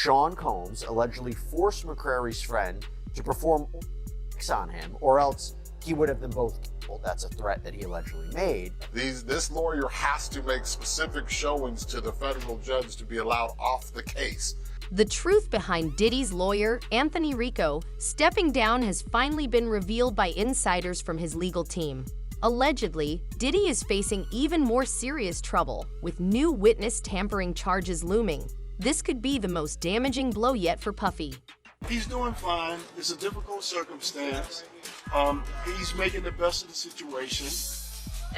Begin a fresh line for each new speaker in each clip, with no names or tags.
Sean Combs allegedly forced McCrary's friend to perform on him, or else he would have them both killed. That's a threat that he allegedly made.
This lawyer has to make specific showings to the federal judge to be allowed off the case.
The truth behind Diddy's lawyer, Anthony Rico, stepping down has finally been revealed by insiders from his legal team. Allegedly, Diddy is facing even more serious trouble, with new witness tampering charges looming. This could be the most damaging blow yet for Puffy.
He's doing fine. It's a difficult circumstance. He's making the best of the situation.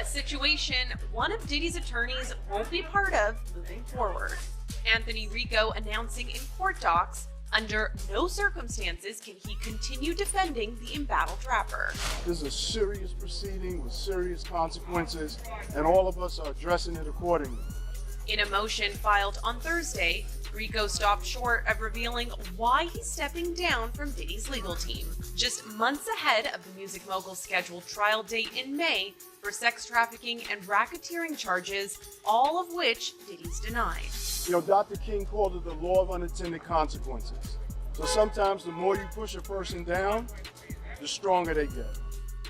A situation one of Diddy's attorneys won't be part of moving forward. Anthony Rico announcing in court docs, under no circumstances can he continue defending the embattled rapper.
This is a serious proceeding with serious consequences, and all of us are addressing it accordingly.
In a motion filed on Thursday, Rico stopped short of revealing why he's stepping down from Diddy's legal team, just months ahead of the music mogul's scheduled trial date in May for sex trafficking and racketeering charges, all of which Diddy's denied.
You know, Dr. King called it the law of unintended consequences. So sometimes the more you push a person down, the stronger they get.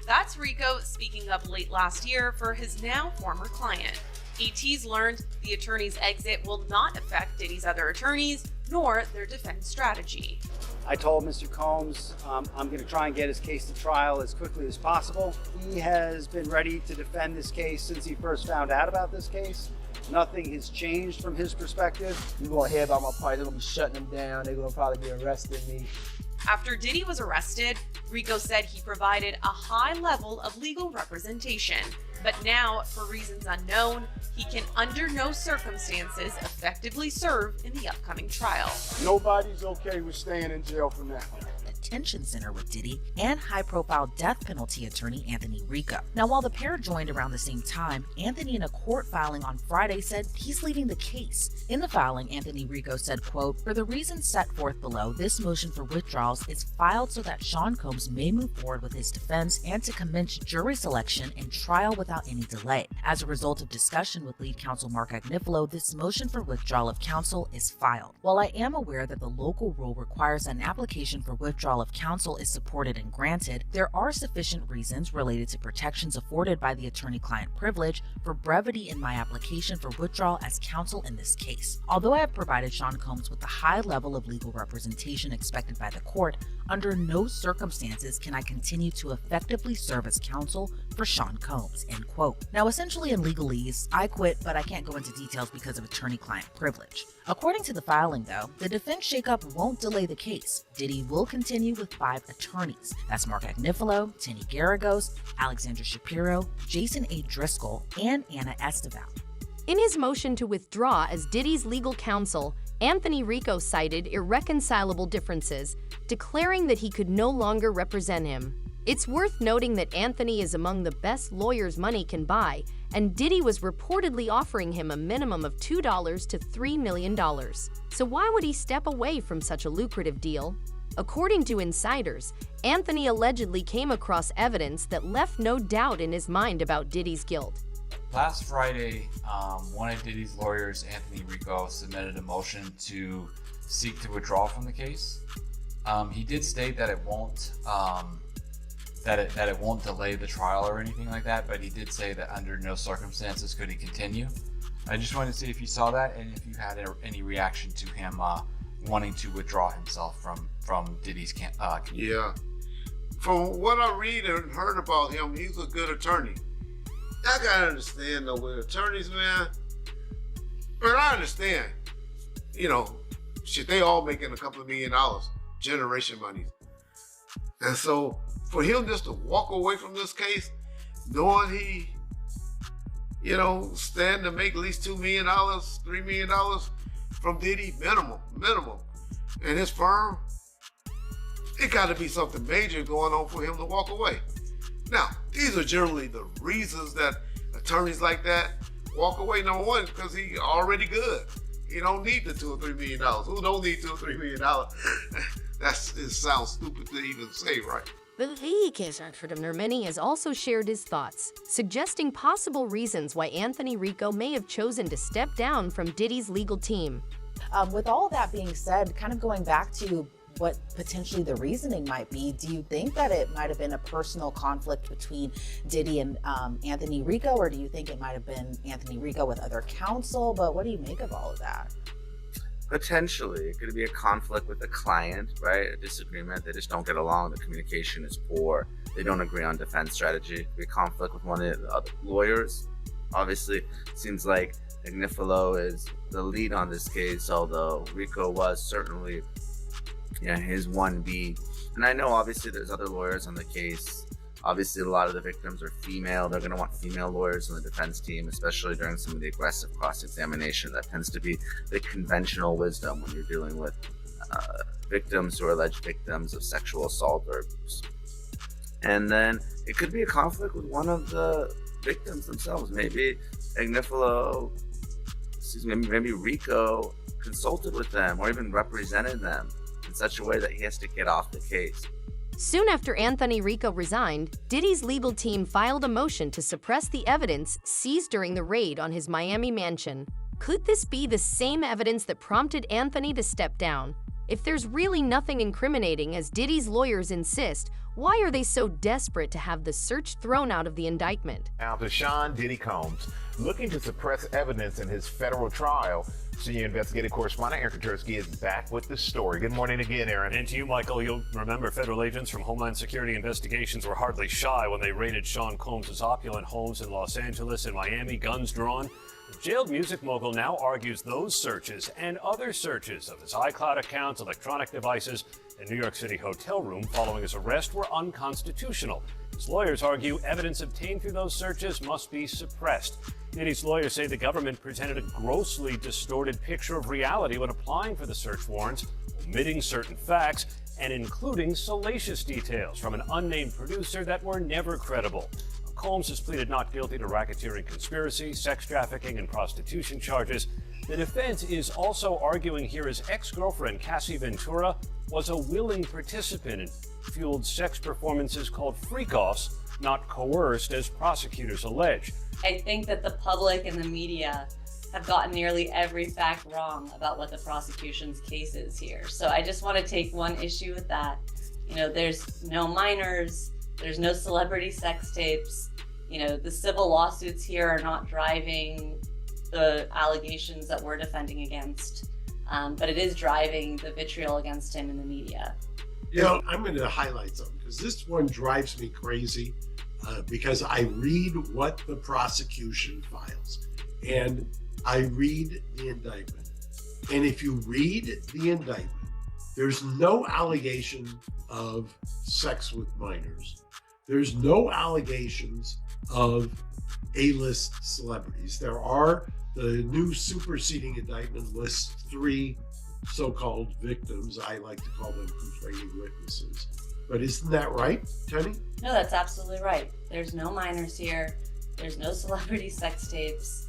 That's Rico speaking up late last year for his now former client. ET's learned the attorney's exit will not affect Diddy's other attorneys, nor their defense strategy.
I told Mr. Combs I'm going to try and get his case to trial as quickly as possible. He has been ready to defend this case since he first found out about this case. Nothing has changed from his perspective.
You're going to hear about my party. They're going to be shutting them down. They're going to probably be arresting me.
After Diddy was arrested, Rico said he provided a high level of legal representation. But now, for reasons unknown, he can under no circumstances effectively serve in the upcoming trial.
Nobody's okay with staying in jail for now.
Detention center with Diddy and high-profile death penalty attorney Anthony Rico. Now, while the pair joined around the same time, Anthony in a court filing on Friday said he's leaving the case. In the filing, Anthony Rico said, quote, "For the reasons set forth below, this motion for withdrawals is filed so that Sean Combs may move forward with his defense and to commence jury selection and trial without any delay. As a result of discussion with lead counsel Mark Agnifilo, this motion for withdrawal of counsel is filed. While I am aware that the local rule requires an application for withdrawal of counsel is supported and granted, there are sufficient reasons related to protections afforded by the attorney-client privilege for brevity in my application for withdrawal as counsel in this case. Although I have provided Sean Combs with the high level of legal representation expected by the court, under no circumstances can I continue to effectively serve as counsel for Sean Combs," end quote. Now, essentially in legalese, I quit, but I can't go into details because of attorney-client privilege. According to the filing, though, the defense shakeup won't delay the case. Diddy will continue with 5 attorneys. That's Mark Agnifilo, Tenny Garagos, Alexandra Shapiro, Jason A. Driscoll, and Anna Esteval.
In his motion to withdraw as Diddy's legal counsel, Anthony Rico cited irreconcilable differences, declaring that he could no longer represent him. It's worth noting that Anthony is among the best lawyers money can buy, and Diddy was reportedly offering him a minimum of $2 to $3 million. So why would he step away from such a lucrative deal? According to insiders, Anthony allegedly came across evidence that left no doubt in his mind about Diddy's guilt.
Last Friday, one of Diddy's lawyers, Anthony Rico, submitted a motion to seek to withdraw from the case. He did state that it won't it won't delay the trial or anything like that, but he did say that under no circumstances could he continue. I just wanted to see if you saw that and if you had any reaction to him wanting to withdraw himself from Diddy's
Yeah. From what I read and heard about him, he's a good attorney. I gotta understand though, with attorneys, man. But I understand, they all making a couple of $1 million, generation money. And so for him just to walk away from this case, knowing he, stand to make at least $2 million, $3 million from Diddy, minimum. And his firm, it gotta be something major going on for him to walk away. Now, these are generally the reasons that attorneys like that walk away. Number one, because he already good. He don't need the $2 or $3 million. Who don't need $2 or $3 million? It sounds stupid to even say, right?
The case for Nermini has also shared his thoughts, suggesting possible reasons why Anthony Rico may have chosen to step down from Diddy's legal team.
With all of that being said, kind of going back to what potentially the reasoning might be, do you think that it might have been a personal conflict between Diddy and Anthony Rico, or do you think it might have been Anthony Rico with other counsel? But what do you make of all of that?
Potentially, it could be a conflict with the client, right? A disagreement. They just don't get along. The communication is poor. They don't agree on defense strategy. It could be a conflict with one of the other lawyers. Obviously, it seems like Agnifilo is the lead on this case, although Rico was certainly his 1B. And I know obviously there's other lawyers on the case. Obviously, a lot of the victims are female. They're going to want female lawyers on the defense team, especially during some of the aggressive cross-examination. That tends to be the conventional wisdom when you're dealing with victims who are alleged victims of sexual assault or abuse. And then it could be a conflict with one of the victims themselves. Maybe maybe Rico consulted with them or even represented them in such a way that he has to get off the case.
Soon after Anthony Rico resigned, Diddy's legal team filed a motion to suppress the evidence seized during the raid on his Miami mansion. Could this be the same evidence that prompted Anthony to step down? If there's really nothing incriminating, as Diddy's lawyers insist, why are they so desperate to have the search thrown out of the indictment?
Now to Sean Diddy Combs, looking to suppress evidence in his federal trial. Senior investigative correspondent Aaron Katersky is back with the story. Good morning again, Aaron.
And to you, Michael. You'll remember federal agents from Homeland Security Investigations were hardly shy when they raided Sean Combs' opulent homes in Los Angeles and Miami, guns drawn. The jailed music mogul now argues those searches and other searches of his iCloud accounts, electronic devices, and New York City hotel room following his arrest were unconstitutional. His lawyers argue evidence obtained through those searches must be suppressed. Diddy's lawyers say the government presented a grossly distorted picture of reality when applying for the search warrants, omitting certain facts and including salacious details from an unnamed producer that were never credible. Combs has pleaded not guilty to racketeering conspiracy, sex trafficking, and prostitution charges. The defense is also arguing here his ex-girlfriend, Cassie Ventura, was a willing participant in fueled sex performances called freak-offs, not coerced, as prosecutors allege.
I think that the public and the media have gotten nearly every fact wrong about what the prosecution's case is here. So I just want to take one issue with that. There's no minors, there's no celebrity sex tapes. The civil lawsuits here are not driving the allegations that we're defending against, but it is driving the vitriol against him in the media.
I'm going to highlight something because this one drives me crazy because I read what the prosecution files and I read the indictment. And if you read the indictment, there's no allegation of sex with minors. There's no allegations of A-list celebrities. There are, the new superseding indictment lists 3 so-called victims. I like to call them complaining witnesses. But isn't that right, Tenny?
No, that's absolutely right. There's no minors here. There's no celebrity sex tapes.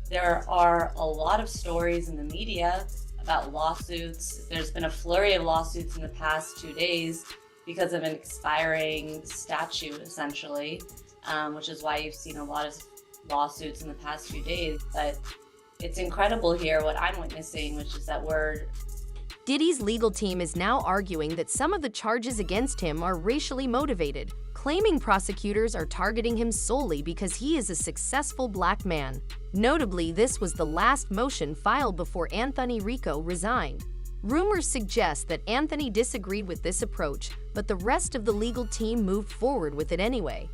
There are a lot of stories in the media about lawsuits. There's been a flurry of lawsuits in the past 2 days because of an expiring statute, essentially, which is why you've seen a lot of lawsuits in the past few days. But it's incredible here what I'm witnessing, which is that
Diddy's legal team is now arguing that some of the charges against him are racially motivated, claiming prosecutors are targeting him solely because he is a successful black man. Notably, this was the last motion filed before Anthony Rico resigned. Rumors suggest that Anthony disagreed with this approach, but the rest of the legal team moved forward with it anyway.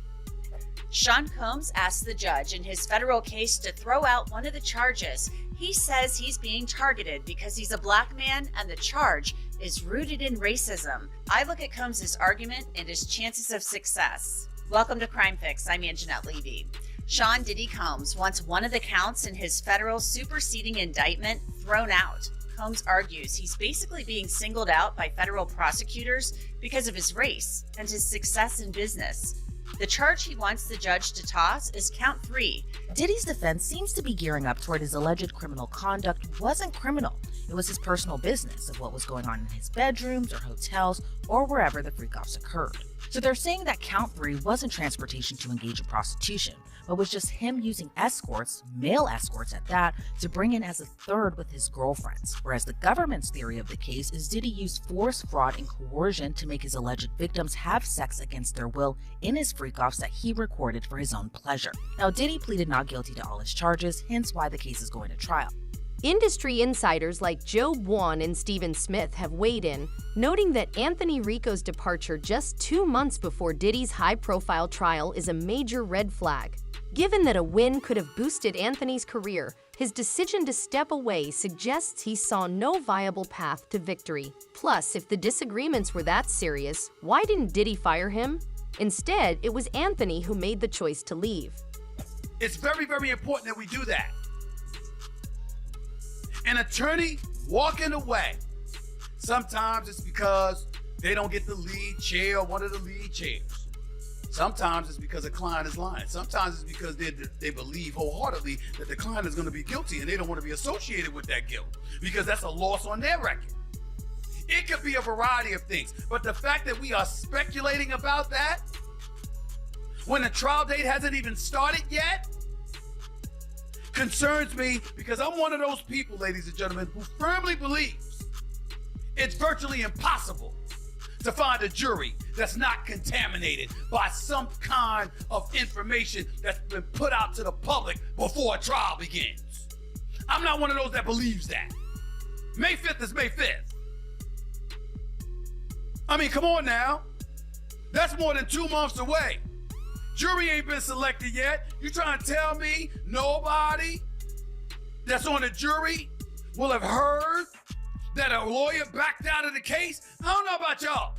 Sean Combs asked the judge in his federal case to throw out one of the charges. He says he's being targeted because he's a black man and the charge is rooted in racism. I look at Combs' argument and his chances of success. Welcome to Crime Fix. I'm Anjanette Levy. Sean Diddy Combs wants one of the counts in his federal superseding indictment thrown out. Combs argues he's basically being singled out by federal prosecutors because of his race and his success in business. The charge he wants the judge to toss is count 3.
Diddy's defense seems to be gearing up toward his alleged criminal conduct wasn't criminal It was his personal business of what was going on in his bedrooms or hotels or wherever the freak-offs occurred. So they're saying that count 3 wasn't transportation to engage in prostitution, but was just him using escorts, male escorts at that, to bring in as a third with his girlfriends. Whereas the government's theory of the case is Diddy used force, fraud, and coercion to make his alleged victims have sex against their will in his freak-offs that he recorded for his own pleasure. Now, Diddy pleaded not guilty to all his charges, hence why the case is going to trial.
Industry insiders like Joe Bwan and Stephen Smith have weighed in, noting that Anthony Rico's departure just 2 months before Diddy's high-profile trial is a major red flag. Given that a win could have boosted Anthony's career, his decision to step away suggests he saw no viable path to victory. Plus, if the disagreements were that serious, why didn't Diddy fire him? Instead, it was Anthony who made the choice to leave.
It's very, very important that we do that. An attorney walking away, sometimes it's because they don't get the lead chair or one of the lead chairs. Sometimes it's because a client is lying. Sometimes it's because they believe wholeheartedly that the client is going to be guilty and they don't want to be associated with that guilt because that's a loss on their record. It could be a variety of things, but the fact that we are speculating about that when the trial date hasn't even started yet concerns me, because I'm one of those people, ladies and gentlemen, who firmly believes it's virtually impossible to find a jury that's not contaminated by some kind of information that's been put out to the public before a trial begins. I'm not one of those that believes that. May 5th is May 5th. I mean, come on now. That's more than 2 months away. Jury ain't been selected yet. You trying to tell me nobody that's on the jury will have heard that a lawyer backed out of the case? I don't know about y'all,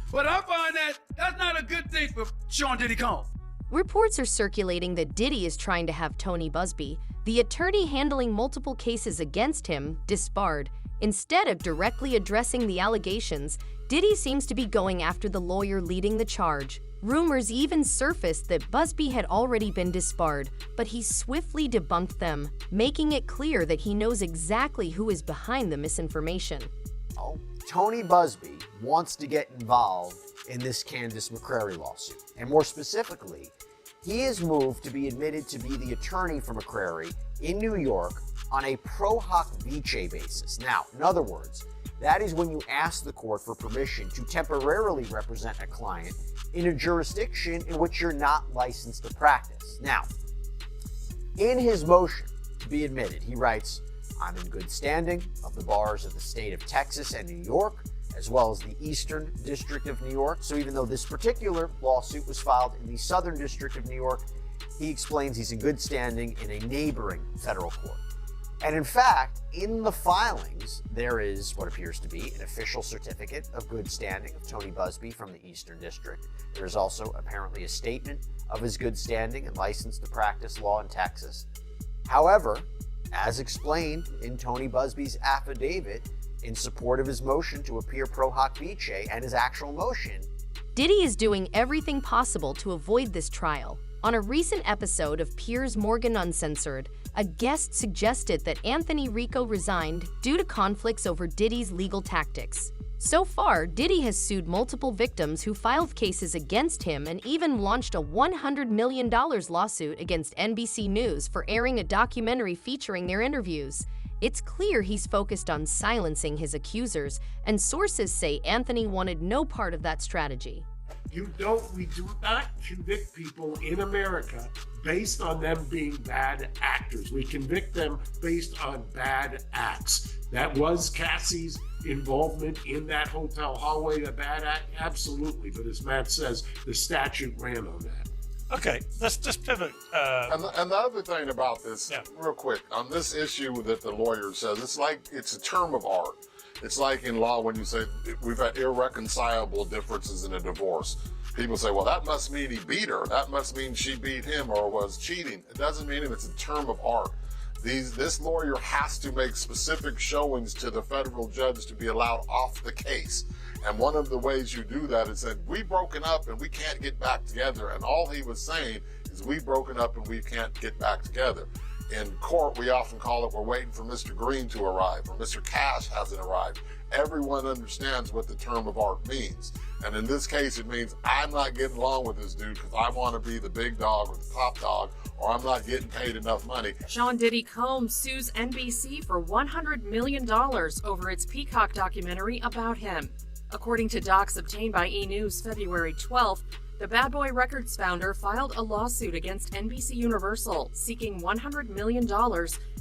but I find that that's not a good thing for Sean Diddy Combs.
Reports are circulating that Diddy is trying to have Tony Busby, the attorney handling multiple cases against him, disbarred. Instead of directly addressing the allegations, Diddy seems to be going after the lawyer leading the charge. Rumors even surfaced that Busby had already been disbarred, but he swiftly debunked them, making it clear that he knows exactly who is behind the misinformation.
Tony Busby wants to get involved in this Candace McCrary lawsuit. And more specifically, he is moved to be admitted to be the attorney for McCrary in New York on a pro hoc vice basis. Now, in other words, that is when you ask the court for permission to temporarily represent a client in a jurisdiction in which you're not licensed to practice. Now, in his motion to be admitted, he writes, "I'm in good standing of the bars of the state of Texas and New York, as well as the Eastern District of New York." So even though this particular lawsuit was filed in the Southern District of New York, he explains he's in good standing in a neighboring federal court. And in fact, in the filings, there is what appears to be an official certificate of good standing of Tony Busby from the Eastern District. There is also apparently a statement of his good standing and license to practice law in Texas. However, as explained in Tony Busby's affidavit in support of his motion to appear pro hoc vice and his actual motion,
Diddy is doing everything possible to avoid this trial. On a recent episode of Piers Morgan Uncensored, a guest suggested that Anthony Rico resigned due to conflicts over Diddy's legal tactics. So far, Diddy has sued multiple victims who filed cases against him and even launched a $100 million lawsuit against NBC News for airing a documentary featuring their interviews. It's clear he's focused on silencing his accusers, and sources say Anthony wanted no part of that strategy.
We do not convict people in America based on them being bad actors. We convict them based on bad acts. That was Cassie's involvement in that hotel hallway, a bad act? Absolutely. But as Matt says, the statute ran on that.
Okay, let's just pivot.
And the other thing about this, real quick, on this issue that the lawyer says, it's a term of art. It's like in law when you say we've had irreconcilable differences in a divorce. People say, well, that must mean he beat her. That must mean she beat him or was cheating. It doesn't mean it's a term of art. This lawyer has to make specific showings to the federal judge to be allowed off the case. And one of the ways you do that is that we've broken up and we can't get back together. And all he was saying is we've broken up and we can't get back together. In court, we often call it, we're waiting for Mr. Green to arrive, or Mr. Cash hasn't arrived. Everyone understands what the term of art means. And in this case, it means I'm not getting along with this dude because I want to be the big dog or the top dog, or I'm not getting paid enough money.
Sean Diddy Combs sues NBC for $100 million over its Peacock documentary about him. According to docs obtained by E! News February 12th, the Bad Boy Records founder filed a lawsuit against NBC Universal seeking $100 million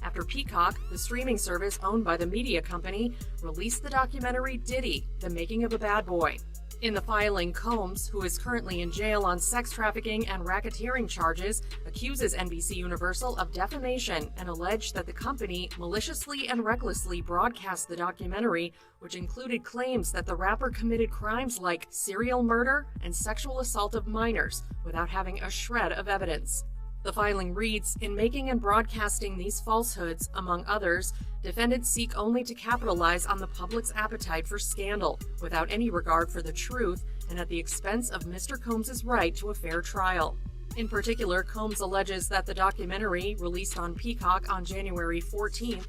after Peacock, the streaming service owned by the media company, released the documentary Diddy, The Making of a Bad Boy. In the filing, Combs, who is currently in jail on sex trafficking and racketeering charges, accuses NBC Universal of defamation and alleged that the company maliciously and recklessly broadcast the documentary, which included claims that the rapper committed crimes like serial murder and sexual assault of minors without having a shred of evidence. The filing reads, in making and broadcasting these falsehoods, among others, defendants seek only to capitalize on the public's appetite for scandal, without any regard for the truth, and at the expense of Mr. Combs' right to a fair trial. In particular, Combs alleges that the documentary, released on Peacock on January 14th,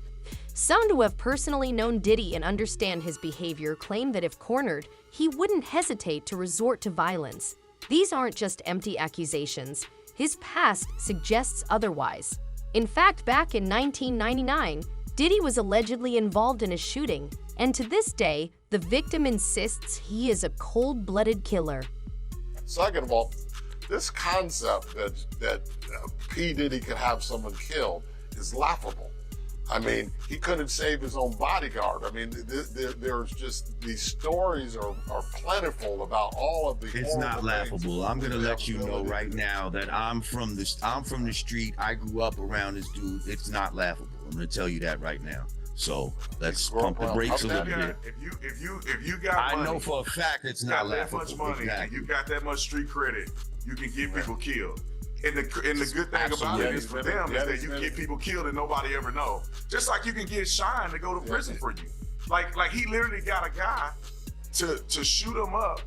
some who have personally known Diddy and understand his behavior claim that if cornered, he wouldn't hesitate to resort to violence. These aren't just empty accusations. His past suggests otherwise. In fact, back in 1999, Diddy was allegedly involved in a shooting, and to this day, the victim insists he is a cold-blooded killer.
Second of all, this concept that P. Diddy could have someone killed is laughable. I mean, he couldn't save his own bodyguard. I mean, there's just, these stories are plentiful about all of the.
It's not laughable. I'm gonna let you know right now that I'm from the street. I grew up around this dude. It's not laughable. I'm gonna tell you that right now. So let's pump the brakes a little bit.
If you got money,
I know for a fact it's not laughable.
That much money,
exactly.
and you got that much street credit, you can get people killed. And the good thing about it is for them is that you can get people killed and nobody ever know. Just like you can get Shine to go to prison for you. Like he literally got a guy to shoot him up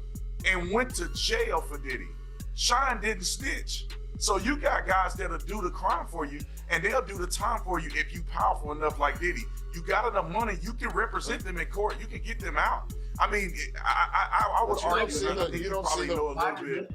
and went to jail for Diddy. Shine didn't snitch. So you got guys that'll do the crime for you and they'll do the time for you if you powerful enough like Diddy. You got enough money, you can represent them in court, you can get them out. I mean, I would argue that you probably know a little bit.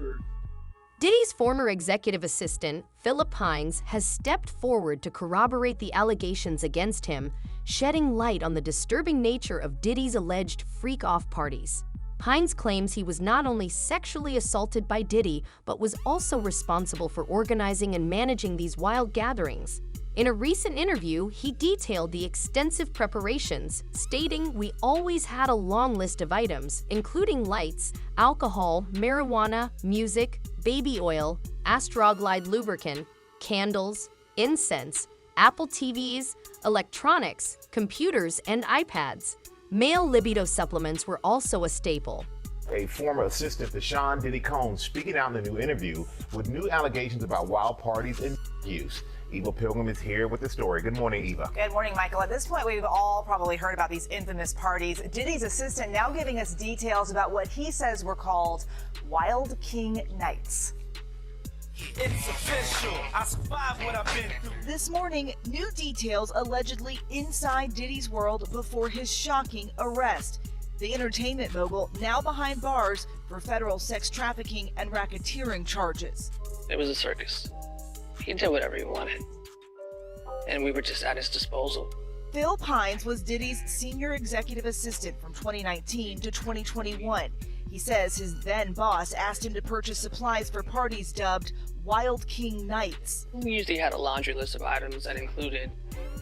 Diddy's former executive assistant, Philip Hines, has stepped forward to corroborate the allegations against him, shedding light on the disturbing nature of Diddy's alleged freak-off parties. Hines claims he was not only sexually assaulted by Diddy, but was also responsible for organizing and managing these wild gatherings. In a recent interview, he detailed the extensive preparations, stating, "We always had a long list of items, including lights, alcohol, marijuana, music, baby oil, Astroglide lubricant, candles, incense, Apple TVs, electronics, computers, and iPads. Male libido supplements were also a staple."
A former assistant to Sean Diddy Combs speaking out in the new interview with new allegations about wild parties and use. Eva Pilgrim is here with the story. Good morning, Eva.
Good morning, Michael. At this point, we've all probably heard about these infamous parties. Diddy's assistant now giving us details about what he says were called Wild King Nights.
It's official. I survived what I've been through.
This morning, new details allegedly inside Diddy's world before his shocking arrest. The entertainment mogul now behind bars for federal sex trafficking and racketeering charges.
It was a circus. He did whatever he wanted. And we were just at his disposal.
Phil Hines was Diddy's senior executive assistant from 2019 to 2021. He says his then boss asked him to purchase supplies for parties dubbed Wild King Nights.
We usually had a laundry list of items that included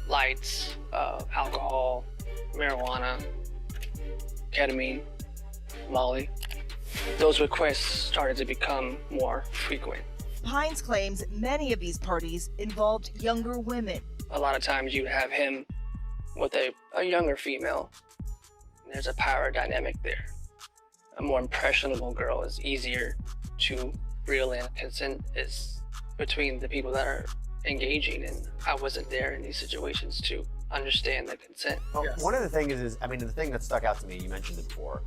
lights, alcohol, marijuana, ketamine, Molly. Those requests started to become more frequent.
Hines claims many of these parties involved younger women.
A lot of times you have him with a younger female. There's a power dynamic there. A more impressionable girl is easier to reel in. Consent is between the people that are engaging, and I wasn't there in these situations to understand the consent.
Well, one of the things is, I mean, the thing that stuck out to me, you mentioned it before,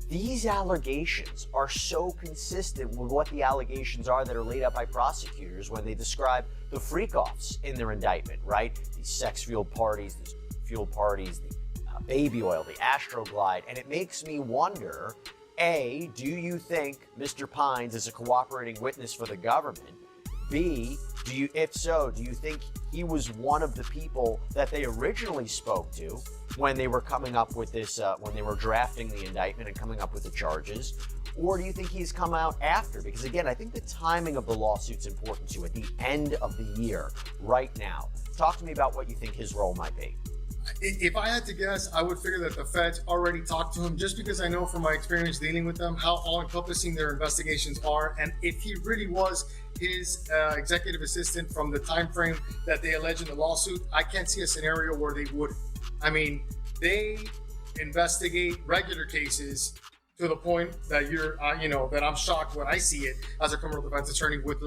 these allegations are so consistent with what the allegations are that are laid out by prosecutors when they describe the freak-offs in their indictment, right? These sex-fueled parties, these fueled parties, the baby oil, the Astroglide, and it makes me wonder, A, do you think Mr. Pines is a cooperating witness for the government? B, if so, do you think he was one of the people that they originally spoke to when they were coming up with this, when they were drafting the indictment and coming up with the charges? Or do you think he's come out after? Because again, I think the timing of the lawsuit's important too, at the end of the year, right now. Talk to me about what you think his role might be.
If I had to guess, I would figure that the feds already talked to him, just because I know from my experience dealing with them how all-encompassing their investigations are, and if he really was his executive assistant from the time frame that they allege in the lawsuit, I can't see a scenario where they wouldn't. I mean, they investigate regular cases to the point that that I'm shocked when I see it as a criminal defense attorney with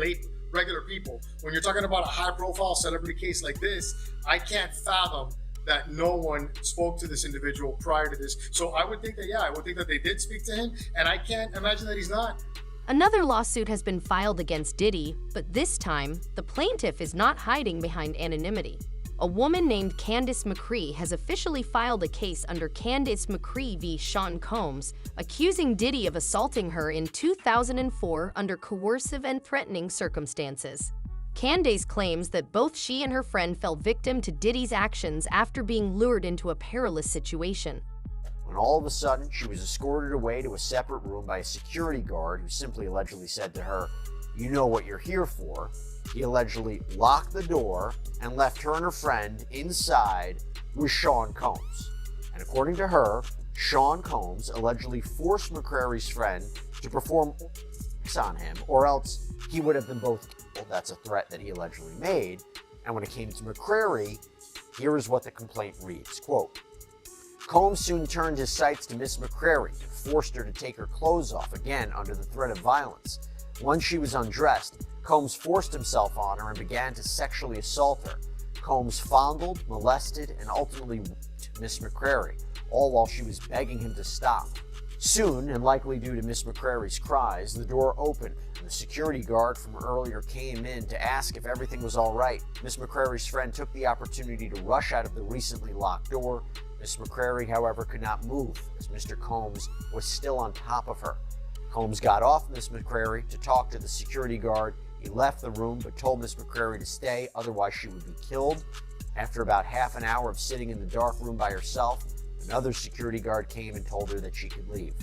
regular people. When you're talking about a high-profile celebrity case like this, I can't fathom that no one spoke to this individual prior to this. So I would think that they did speak to him, and I can't imagine that he's not.
Another lawsuit has been filed against Diddy, but this time, the plaintiff is not hiding behind anonymity. A woman named Candace McCree has officially filed a case under Candace McCree v. Sean Combs, accusing Diddy of assaulting her in 2004 under coercive and threatening circumstances. Candace claims that both she and her friend fell victim to Diddy's actions after being lured into a perilous situation.
When all of a sudden, she was escorted away to a separate room by a security guard who simply allegedly said to her, "You know what you're here for." He allegedly locked the door and left her and her friend inside with Sean Combs. And according to her, Sean Combs allegedly forced McCrary's friend to perform on him, or else he would have been both killed. That's a threat that he allegedly made. And when it came to McCrary, here is what the complaint reads, quote, "Combs soon turned his sights to Miss McCrary and forced her to take her clothes off, again under the threat of violence. Once she was undressed, Combs forced himself on her and began to sexually assault her. Combs fondled, molested, and ultimately raped Miss McCrary, all while she was begging him to stop. Soon, and likely due to Miss McCrary's cries, the door opened, and the security guard from earlier came in to ask if everything was all right. Miss McCrary's friend took the opportunity to rush out of the recently locked door. Miss McCrary, however, could not move, as Mr. Combs was still on top of her. Combs got off Miss McCrary to talk to the security guard. He left the room, but told Miss McCrary to stay, otherwise she would be killed. After about half an hour of sitting in the dark room by herself, another security guard came and told her that she could leave.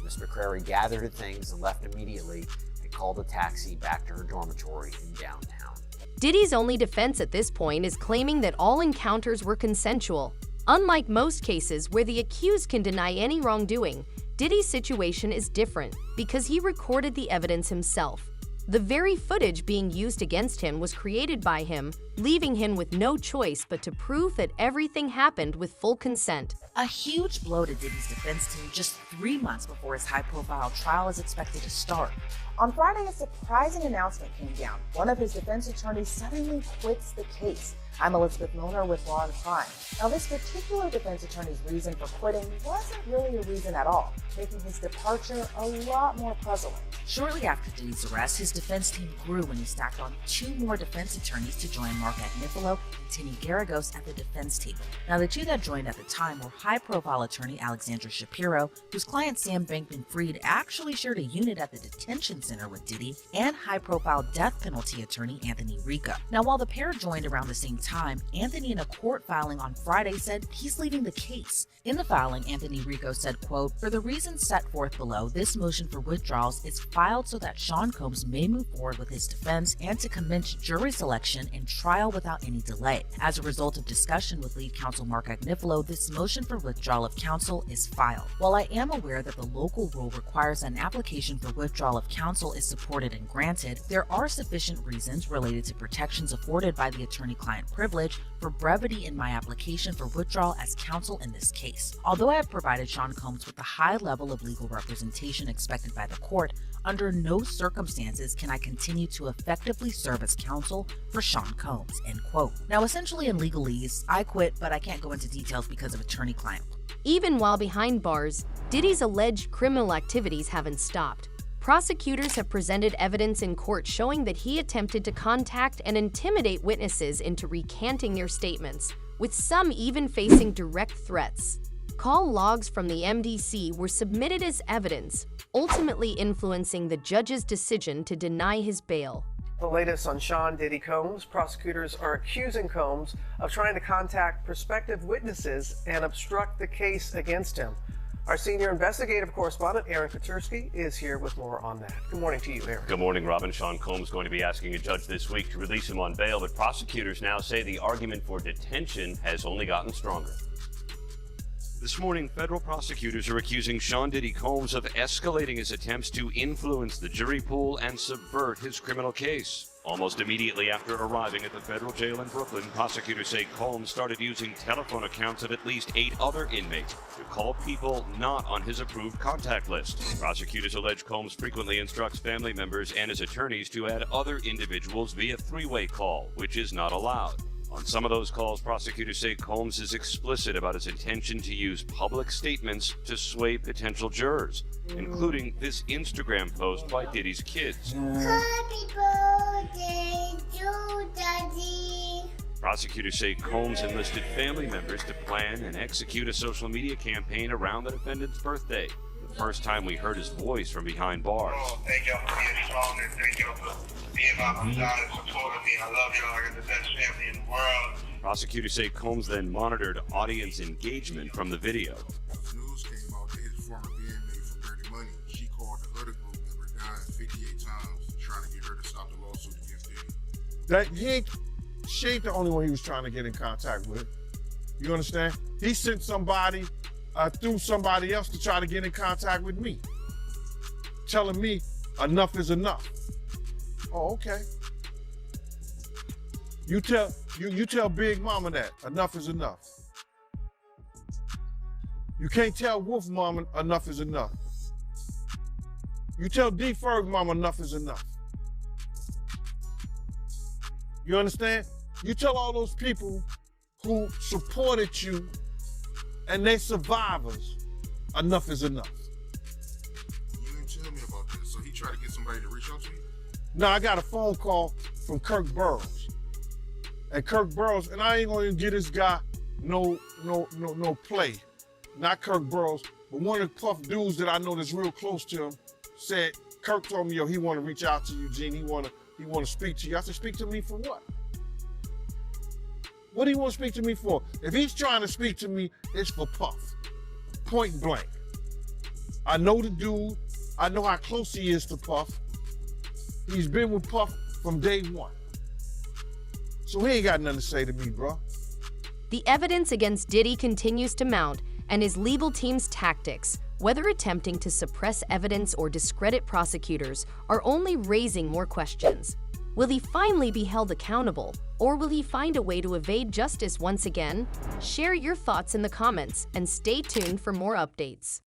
Miss McCrary gathered her things and left immediately and called a taxi back to her dormitory in downtown.
Diddy's only defense at this point is claiming that all encounters were consensual. Unlike most cases where the accused can deny any wrongdoing, Diddy's situation is different because he recorded the evidence himself. The very footage being used against him was created by him, leaving him with no choice but to prove that everything happened with full consent.
A huge blow to Diddy's defense team just 3 months before his high-profile trial is expected to start.
On Friday, a surprising announcement came down. One of his defense attorneys suddenly quits the case. I'm Elizabeth Milner with Law and Crime. Now, this particular defense attorney's reason for quitting wasn't really a reason at all, making his departure a lot more puzzling.
Shortly after Diddy's arrest, his defense team grew when he stacked on 2 more defense attorneys to join Mark Agnifilo and Tinny Garagos at the defense table. Now, the 2 that joined at the time were high-profile attorney Alexandra Shapiro, whose client Sam Bankman-Fried actually shared a unit at the detention center with Diddy, and high-profile death penalty attorney Anthony Rico. Now, while the pair joined around the same time, Anthony, in a court filing on Friday, said he's leaving the case. In the filing, Anthony Rico said, quote, "For the reasons set forth below, this motion for withdrawals is filed so that Sean Combs may move forward with his defense and to commence jury selection and trial without any delay. As a result of discussion with lead counsel Mark Agnifilo, this motion for withdrawal of counsel is filed. While I am aware that the local rule requires an application for withdrawal of counsel is supported and granted, there are sufficient reasons related to protections afforded by the attorney-client privilege for brevity in my application for withdrawal as counsel in this case. Although I have provided Sean Combs with the high level of legal representation expected by the court, under no circumstances can I continue to effectively serve as counsel for Sean Combs, end quote. Now, essentially in legalese, I quit, but I can't go into details because of attorney-client.
Even while behind bars, Diddy's alleged criminal activities haven't stopped. Prosecutors have presented evidence in court showing that he attempted to contact and intimidate witnesses into recanting their statements, with some even facing direct threats. Call logs from the MDC were submitted as evidence, ultimately influencing the judge's decision to deny his bail.
The latest on Sean Diddy Combs, prosecutors are accusing Combs of trying to contact prospective witnesses and obstruct the case against him. Our senior investigative correspondent, Aaron Katursky, is here with more on that. Good morning to you, Aaron.
Good morning, Robin. Sean Combs going to be asking a judge this week to release him on bail, but prosecutors now say the argument for detention has only gotten stronger. This morning, federal prosecutors are accusing Sean Diddy Combs of escalating his attempts to influence the jury pool and subvert his criminal case. Almost immediately after arriving at the federal jail in Brooklyn, prosecutors say Combs started using telephone accounts of at least 8 other inmates to call people not on his approved contact list. Prosecutors allege Combs frequently instructs family members and his attorneys to add other individuals via three-way call, which is not allowed. On some of those calls, prosecutors say Combs is explicit about his intention to use public statements to sway potential jurors, including this Instagram post by Diddy's kids.
Happy birthday to Daddy.
Prosecutors say Combs enlisted family members to plan and execute a social media campaign around the defendant's birthday. The first time we heard his voice from behind bars.
Thank y'all for being strong and thank y'all for being by my side and supporting me. I love y'all. I got the best family in the world.
Prosecutors say Combs then monitored audience engagement from the video.
News came out that his former bandmate from Dirty Money, she called the other group member guys 58 times trying to get her to stop the lawsuit against Diddy.
She ain't the only one he was trying to get in contact with. You understand? He sent somebody through somebody else to try to get in contact with me, telling me enough is enough. Oh, okay. You tell Big Mama that enough is enough. You can't tell Wolf Mama enough is enough. You tell D Ferg Mama enough is enough. You understand? You tell all those people who supported you and they survivors, enough is enough.
You didn't tell me about this, so he tried to get somebody to reach out to you?
Now I got a phone call from Kirk Burrows. And Kirk Burrows, and I ain't gonna get this guy no play. Not Kirk Burrows, but one of the Puff dudes that I know that's real close to him said, Kirk told me, yo, he wanna reach out to you, Gene. He wanna speak to you. I said, speak to me for what? What do you want to speak to me for? If he's trying to speak to me, it's for Puff. Point blank. I know the dude. I know how close he is to Puff. He's been with Puff from day one. So he ain't got nothing to say to me, bro.
The evidence against Diddy continues to mount, and his legal team's tactics, whether attempting to suppress evidence or discredit prosecutors, are only raising more questions. Will he finally be held accountable, or will he find a way to evade justice once again? Share your thoughts in the comments and stay tuned for more updates.